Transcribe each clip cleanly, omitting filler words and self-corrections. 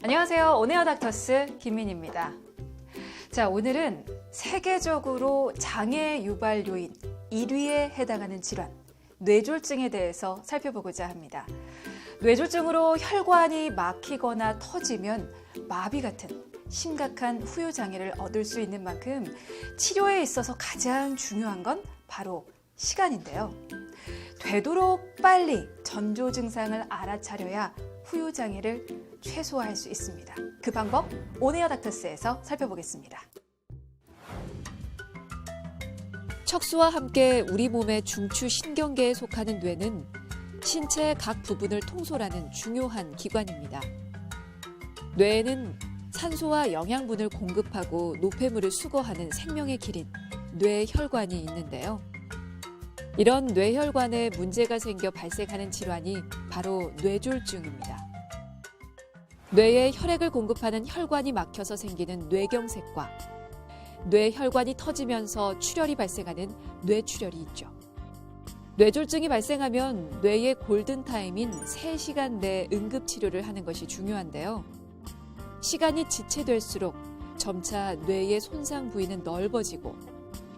안녕하세요. 온에어 닥터스 김민희입니다. 자, 오늘은 세계적으로 장애 유발 요인 1위에 해당하는 질환, 뇌졸중에 대해서 살펴보고자 합니다. 뇌졸중으로 혈관이 막히거나 터지면 마비 같은 심각한 후유장애를 얻을 수 있는 만큼 치료에 있어서 가장 중요한 건 바로 시간인데요. 되도록 빨리 전조 증상을 알아차려야 후유장애를 최소화할 수 있습니다. 그 방법 온에어 닥터스에서 살펴보겠습니다. 척수와 함께 우리 몸의 중추 신경계에 속하는 뇌는 신체 각 부분을 통솔하는 중요한 기관입니다. 뇌에는 산소와 영양분을 공급하고 노폐물을 수거하는 생명의 길인 뇌혈관이 있는데요. 이런 뇌혈관에 문제가 생겨 발생하는 질환이 바로 뇌졸중입니다. 뇌에 혈액을 공급하는 혈관이 막혀서 생기는 뇌경색과 뇌혈관이 터지면서 출혈이 발생하는 뇌출혈이 있죠. 뇌졸중이 발생하면 뇌의 골든타임인 3시간 내에 응급치료를 하는 것이 중요한데요. 시간이 지체될수록 점차 뇌의 손상 부위는 넓어지고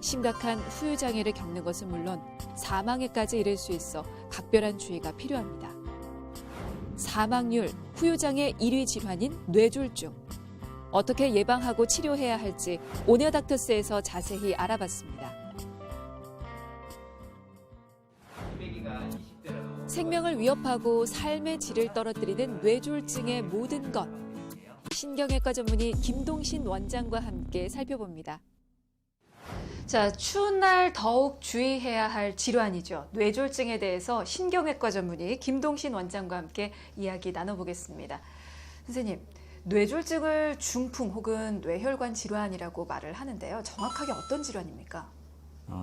심각한 후유장애를 겪는 것은 물론 사망에까지 이를 수 있어 각별한 주의가 필요합니다. 사망률, 후유장애 1위 질환인 뇌졸중. 어떻게 예방하고 치료해야 할지 온에어 닥터스에서 자세히 알아봤습니다. 생명을 위협하고 삶의 질을 떨어뜨리는 뇌졸중의 모든 것. 신경외과 전문의 김동신 원장과 함께 살펴봅니다. 자, 추운 날 더욱 주의해야 할 질환이죠. 뇌졸중에 대해서 신경외과 전문의 김동신 원장과 함께 이야기 나눠보겠습니다. 선생님, 뇌졸중을 중풍 혹은 뇌혈관 질환이라고 말을 하는데요. 정확하게 어떤 질환입니까?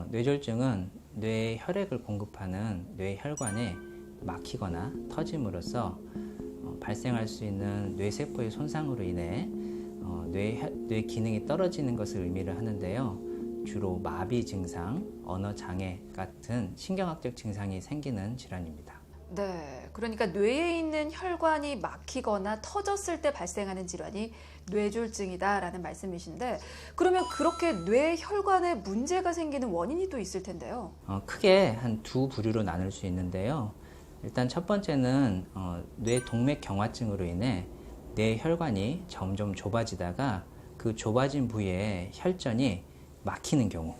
뇌졸중은 뇌에 혈액을 공급하는 뇌혈관에 막히거나 터짐으로써 발생할 수 있는 뇌세포의 손상으로 인해 뇌 기능이 떨어지는 것을 의미를 하는데요. 주로 마비 증상, 언어 장애 같은 신경학적 증상이 생기는 질환입니다. 네, 그러니까 뇌에 있는 혈관이 막히거나 터졌을 때 발생하는 질환이 뇌졸중이다라는 말씀이신데, 그러면 그렇게 뇌혈관에 문제가 생기는 원인이 또 있을 텐데요. 크게 한 두 부류로 나눌 수 있는데요. 일단 첫 번째는 뇌 동맥 경화증으로 인해 뇌혈관이 점점 좁아지다가 그 좁아진 부위에 혈전이 막히는 경우,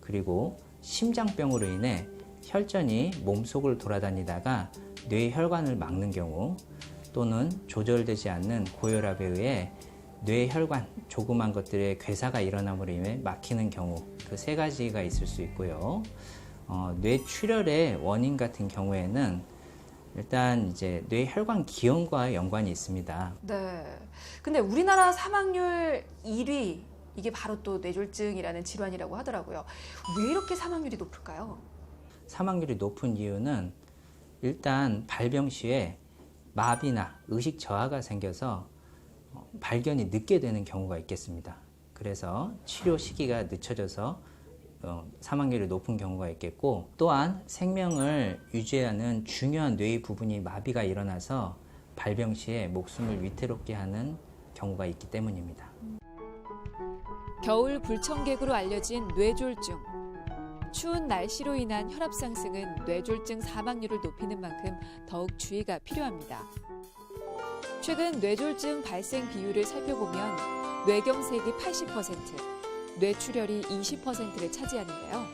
그리고 심장병으로 인해 혈전이 몸속을 돌아다니다가 뇌혈관을 막는 경우, 또는 조절되지 않는 고혈압에 의해 뇌혈관, 조그만 것들의 괴사가 일어남으로 인해 막히는 경우, 그 세 가지가 있을 수 있고요. 뇌출혈의 원인 같은 경우에는 일단 이제 뇌혈관 기형과 연관이 있습니다. 네. 근데 우리나라 사망률 1위, 이게 바로 또 뇌졸중이라는 질환이라고 하더라고요. 왜 이렇게 사망률이 높을까요? 사망률이 높은 이유는 일단 발병 시에 마비나 의식 저하가 생겨서 발견이 늦게 되는 경우가 있겠습니다. 그래서 치료 시기가 늦춰져서 사망률이 높은 경우가 있겠고, 또한 생명을 유지하는 중요한 뇌의 부분이 마비가 일어나서 발병 시에 목숨을 위태롭게 하는 경우가 있기 때문입니다. 겨울 불청객으로 알려진 뇌졸중. 추운 날씨로 인한 혈압 상승은 뇌졸중 사망률을 높이는 만큼 더욱 주의가 필요합니다. 최근 뇌졸중 발생 비율을 살펴보면 뇌경색이 80%, 뇌출혈이 20%를 차지하는데요.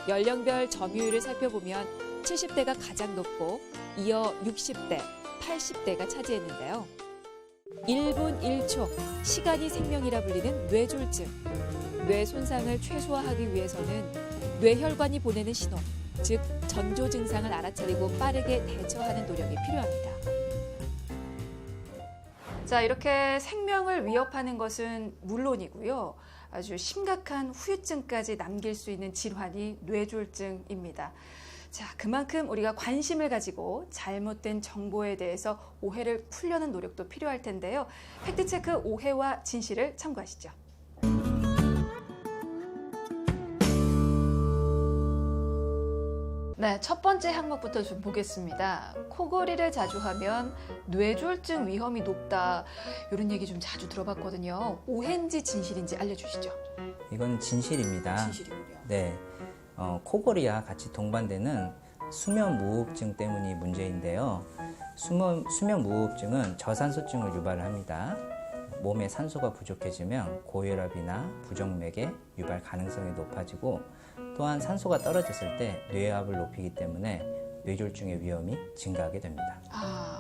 연령별 점유율을 살펴보면 70대가 가장 높고 이어 60대, 80대가 차지했는데요. 1분 1초, 시간이 생명이라 불리는 뇌졸중. 뇌 손상을 최소화하기 위해서는 뇌혈관이 보내는 신호, 즉 전조 증상을 알아차리고 빠르게 대처하는 노력이 필요합니다. 자, 이렇게 생명을 위협하는 것은 물론이고요. 아주 심각한 후유증까지 남길 수 있는 질환이 뇌졸중입니다. 자, 그만큼 우리가 관심을 가지고 잘못된 정보에 대해서 오해를 풀려는 노력도 필요할 텐데요. 팩트체크 오해와 진실을 참고하시죠. 네, 첫 번째 항목부터 좀 보겠습니다. 코골이를 자주 하면 뇌졸중 위험이 높다. 이런 얘기 좀 자주 들어봤거든요. 오해인지 진실인지 알려주시죠. 이건 진실입니다. 진실이군요. 네, 코골이와 같이 동반되는 수면무호흡증 때문이 문제인데요. 수면무호흡증은 저산소증을 유발을 합니다. 몸에 산소가 부족해지면 고혈압이나 부정맥의 유발 가능성이 높아지고, 또한 산소가 떨어졌을 때 뇌압을 높이기 때문에 뇌졸중의 위험이 증가하게 됩니다.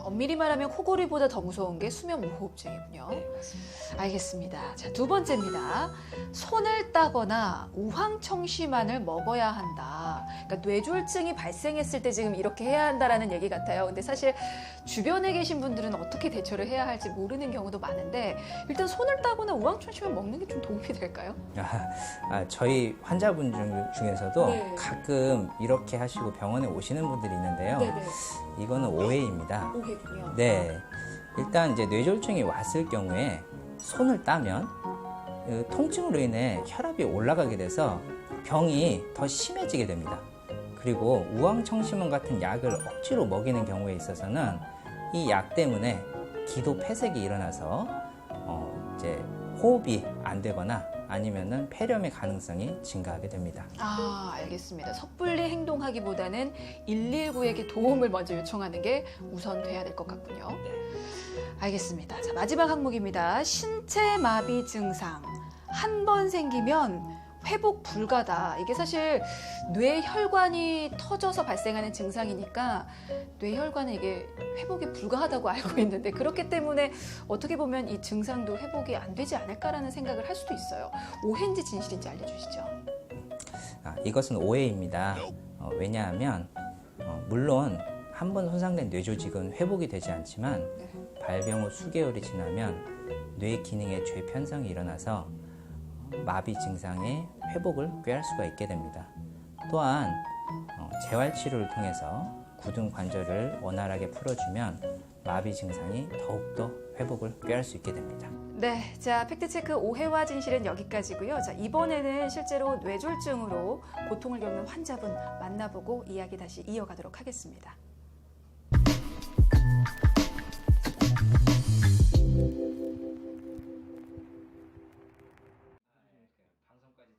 엄밀히 말하면 코골이보다 더 무서운 게 수면무호흡증이군요. 네, 맞습니다. 알겠습니다. 자, 두 번째입니다. 손을 따거나 우황청심환을 먹어야 한다. 그러니까 뇌졸중이 발생했을 때 지금 이렇게 해야 한다라는 얘기 같아요. 근데 사실 주변에 계신 분들은 어떻게 대처를 해야 할지 모르는 경우도 많은데, 일단 손을 따거나 우황청심환 먹는 게 좀 도움이 될까요? 저희 환자분 중에서도 네. 가끔 이렇게 하시고 병원에 오시는 분들이 있는데요. 이거는 오해입니다. 오해군요. 네, 일단 이제 뇌졸중이 왔을 경우에 손을 따면 통증으로 인해 혈압이 올라가게 돼서 병이 더 심해지게 됩니다. 그리고 우황청심환 같은 약을 억지로 먹이는 경우에 있어서는 이 약 때문에 기도 폐색이 일어나서 이제 호흡이 안 되거나 아니면은 폐렴의 가능성이 증가하게 됩니다. 알겠습니다. 섣불리 행동하기보다는 119에게 도움을 먼저 요청하는 게 우선 돼야 될 것 같군요. 알겠습니다. 자, 마지막 항목입니다. 신체 마비 증상. 한 번 생기면 회복 불가다. 이게 사실 뇌혈관이 터져서 발생하는 증상이니까 뇌혈관은 이게 회복이 불가하다고 알고 있는데, 그렇기 때문에 어떻게 보면 이 증상도 회복이 안 되지 않을까라는 생각을 할 수도 있어요. 오해인지 진실인지 알려주시죠. 이것은 오해입니다. 왜냐하면 물론 한 번 손상된 뇌조직은 회복이 되지 않지만 발병 후 수개월이 지나면 뇌 기능의 죄편성이 일어나서 마비 증상의 회복을 꾀할 수가 있게 됩니다. 또한 재활치료를 통해서 굳은 관절을 원활하게 풀어주면 마비 증상이 더욱더 회복을 꾀할 수 있게 됩니다. 네, 자, 팩트체크 오해와 진실은 여기까지고요. 자, 이번에는 실제로 뇌졸중으로 고통을 겪는 환자분 만나보고 이야기 다시 이어가도록 하겠습니다.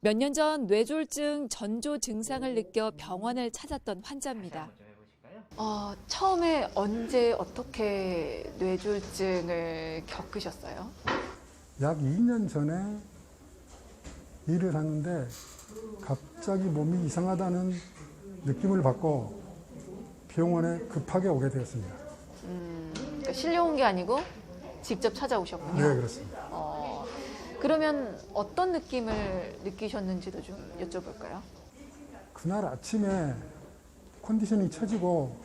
몇 년 전 뇌졸중 전조 증상을 느껴 병원을 찾았던 환자입니다. 처음에 언제 어떻게 뇌졸중을 겪으셨어요? 약 2년 전에 일을 하는데 갑자기 몸이 이상하다는 느낌을 받고 병원에 급하게 오게 되었습니다. 그러니까 실려온 게 아니고 직접 찾아오셨군요. 네, 그렇습니다. 그러면 어떤 느낌을 느끼셨는지도 좀 여쭤볼까요? 그날 아침에 컨디션이 처지고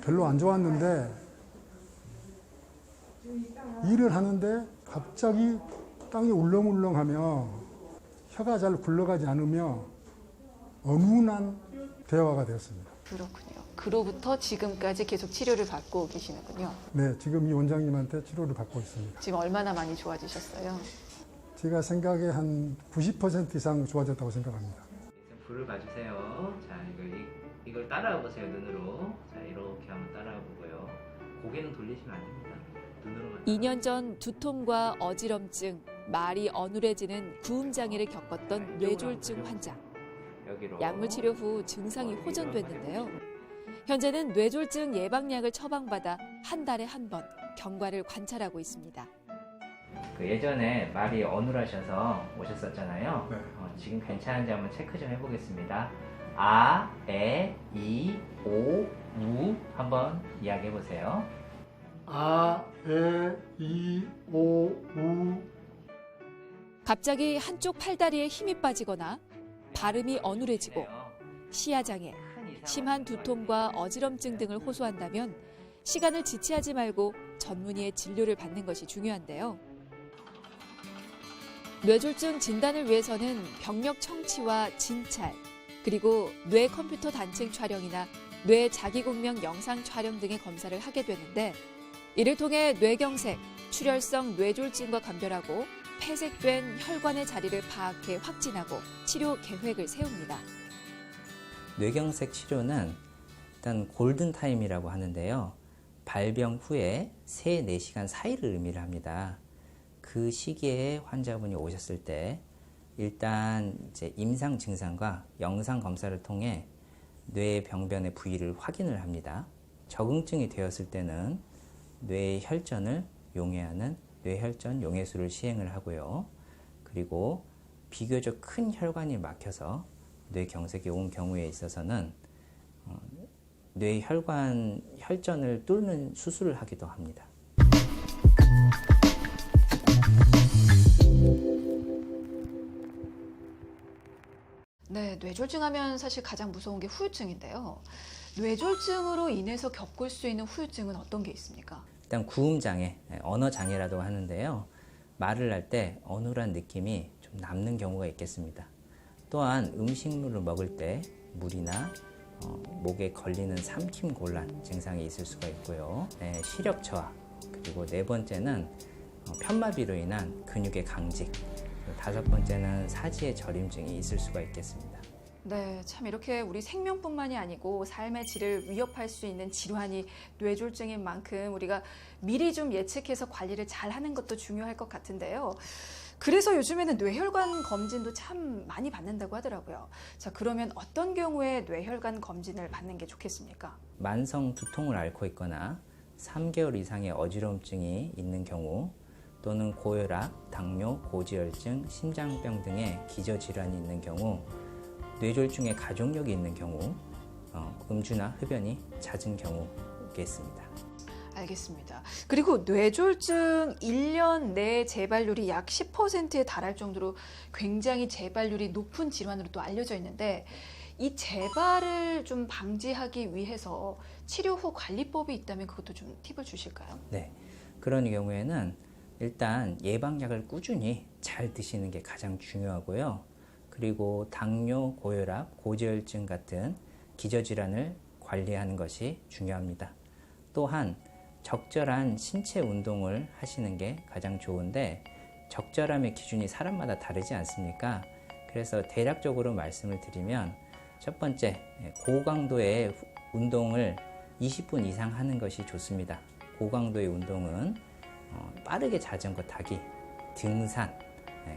별로 안 좋았는데 일을 하는데 갑자기 땅이 울렁울렁하며 혀가 잘 굴러가지 않으며 어눌한 대화가 되었습니다. 그렇군요. 그로부터 지금까지 계속 치료를 받고 계시는군요. 네, 지금 이 원장님한테 치료를 받고 있습니다. 지금 얼마나 많이 좋아지셨어요? 제가 생각에 한 90% 이상 좋아졌다고 생각합니다. 불을 봐주세요. 자, 이걸 따라와 보세요. 눈으로. 자, 이렇게 한번 따라와 보고요. 고개는 돌리시면 안 됩니다. 눈으로만. 2년 전 두통과 어지럼증, 말이 어눌해지는 구음 장애를 겪었던 뇌졸중 환자. 여기로. 약물 치료 후 증상이 호전됐는데요. 현재는 뇌졸중 예방약을 처방받아 한 달에 한 번 경과를 관찰하고 있습니다. 예전에 말이 어눌하셔서 오셨었잖아요. 네. 지금 괜찮은지 한번 체크 좀 해보겠습니다. 아, 에, 이, 오, 우 한번 이야기해 보세요. 아, 에, 이, 오, 우. 갑자기 한쪽 팔다리에 힘이 빠지거나 발음이 어눌해지고 시야장애, 심한 두통과 어지럼증 등을 호소한다면 시간을 지체하지 말고 전문의의 진료를 받는 것이 중요한데요. 뇌졸중 진단을 위해서는 병력 청취와 진찰, 그리고 뇌 컴퓨터 단층 촬영이나 뇌 자기공명 영상 촬영 등의 검사를 하게 되는데, 이를 통해 뇌경색, 출혈성 뇌졸중과 감별하고 폐색된 혈관의 자리를 파악해 확진하고 치료 계획을 세웁니다. 뇌경색 치료는 일단 골든타임이라고 하는데요. 발병 후에 3, 4시간 사이를 의미를 합니다. 그 시기에 환자분이 오셨을 때 일단 이제 임상 증상과 영상 검사를 통해 뇌 병변의 부위를 확인을 합니다. 적응증이 되었을 때는 뇌의 혈전을 용해하는 뇌혈전 용해술을 시행을 하고요. 그리고 비교적 큰 혈관이 막혀서 뇌경색이 온 경우에 있어서는 뇌혈관 혈전을 뚫는 수술을 하기도 합니다. 네, 뇌졸중 하면 사실 가장 무서운 게 후유증인데요. 뇌졸중으로 인해서 겪을 수 있는 후유증은 어떤 게 있습니까? 일단 구음장애, 언어장애라고 하는데요. 말을 할 때 어눌한 느낌이 좀 남는 경우가 있겠습니다. 또한 음식물을 먹을 때 물이나 목에 걸리는 삼킴 곤란 증상이 있을 수가 있고요. 시력 저하, 그리고 4번째는 편마비로 인한 근육의 강직, 5번째는 사지의 저림증이 있을 수가 있겠습니다. 네, 참 이렇게 우리 생명뿐만이 아니고 삶의 질을 위협할 수 있는 질환이 뇌졸중인 만큼 우리가 미리 좀 예측해서 관리를 잘 하는 것도 중요할 것 같은데요. 그래서 요즘에는 뇌혈관 검진도 참 많이 받는다고 하더라고요. 자, 그러면 어떤 경우에 뇌혈관 검진을 받는 게 좋겠습니까? 만성 두통을 앓고 있거나 3개월 이상의 어지러움증이 있는 경우, 또는 고혈압, 당뇨, 고지혈증, 심장병 등의 기저질환이 있는 경우, 뇌졸중의 가족력이 있는 경우, 음주나 흡연이 잦은 경우겠습니다. 알겠습니다. 그리고 뇌졸중 1년 내 재발률이 약 10%에 달할 정도로 굉장히 재발률이 높은 질환으로 또 알려져 있는데, 이 재발을 좀 방지하기 위해서 치료 후 관리법이 있다면 그것도 좀 팁을 주실까요? 네, 그런 경우에는 일단 예방약을 꾸준히 잘 드시는 게 가장 중요하고요. 그리고 당뇨, 고혈압, 고지혈증 같은 기저질환을 관리하는 것이 중요합니다. 또한 적절한 신체 운동을 하시는 게 가장 좋은데, 적절함의 기준이 사람마다 다르지 않습니까? 그래서 대략적으로 말씀을 드리면, 첫 번째, 고강도의 운동을 20분 이상 하는 것이 좋습니다. 고강도의 운동은 빠르게 자전거 타기, 등산,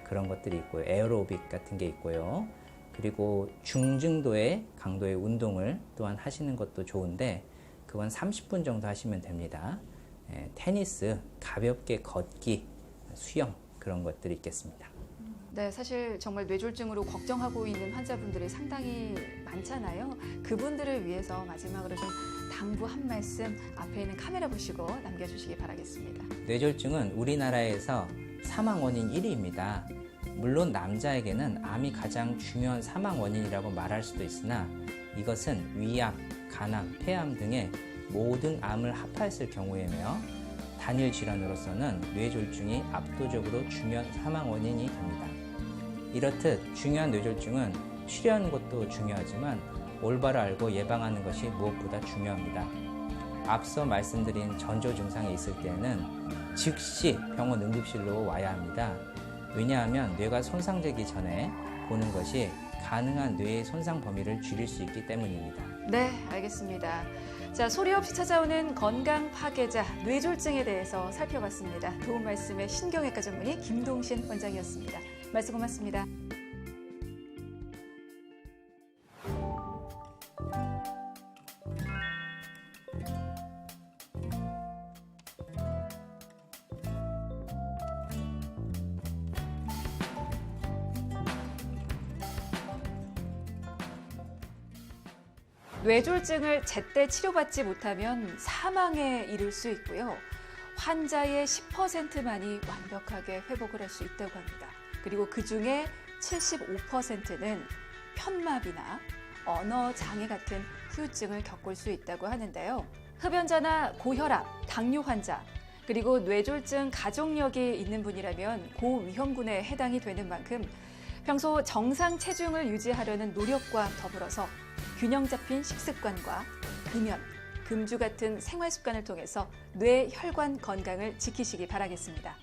그런 것들이 있고요. 에어로빅 같은 게 있고요. 그리고 중증도의 강도의 운동을 또한 하시는 것도 좋은데, 그건 30분 정도 하시면 됩니다. 테니스, 가볍게 걷기, 수영, 그런 것들이 있겠습니다. 네, 사실 정말 뇌졸중으로 걱정하고 있는 환자분들이 상당히 많잖아요. 그분들을 위해서 마지막으로 좀 당부 한 말씀 앞에 있는 카메라 보시고 남겨주시기 바라겠습니다. 뇌졸중은 우리나라에서 사망 원인 1위입니다. 물론 남자에게는 암이 가장 중요한 사망 원인이라고 말할 수도 있으나, 이것은 위암, 간암, 폐암 등의 모든 암을 합하였을 경우에며, 단일 질환으로서는 뇌졸중이 압도적으로 중요한 사망 원인이 됩니다. 이렇듯 중요한 뇌졸중은 치료하는 것도 중요하지만 올바로 알고 예방하는 것이 무엇보다 중요합니다. 앞서 말씀드린 전조 증상이 있을 때는 즉시 병원 응급실로 와야 합니다. 왜냐하면 뇌가 손상되기 전에 보는 것이 가능한 뇌의 손상 범위를 줄일 수 있기 때문입니다. 네, 알겠습니다. 자, 소리 없이 찾아오는 건강 파괴자 뇌졸중에 대해서 살펴봤습니다. 도움 말씀의 신경외과 전문의 김동신 원장이었습니다. 말씀 고맙습니다. 뇌졸중을 제때 치료받지 못하면 사망에 이를 수 있고요. 환자의 10%만이 완벽하게 회복을 할 수 있다고 합니다. 그리고 그중에 75%는 편마비나 언어 장애 같은 후유증을 겪을 수 있다고 하는데요. 흡연자나 고혈압, 당뇨 환자, 그리고 뇌졸중 가족력이 있는 분이라면 고위험군에 해당이 되는 만큼 평소 정상 체중을 유지하려는 노력과 더불어서 균형 잡힌 식습관과 금연, 금주 같은 생활 습관을 통해서 뇌 혈관 건강을 지키시기 바라겠습니다.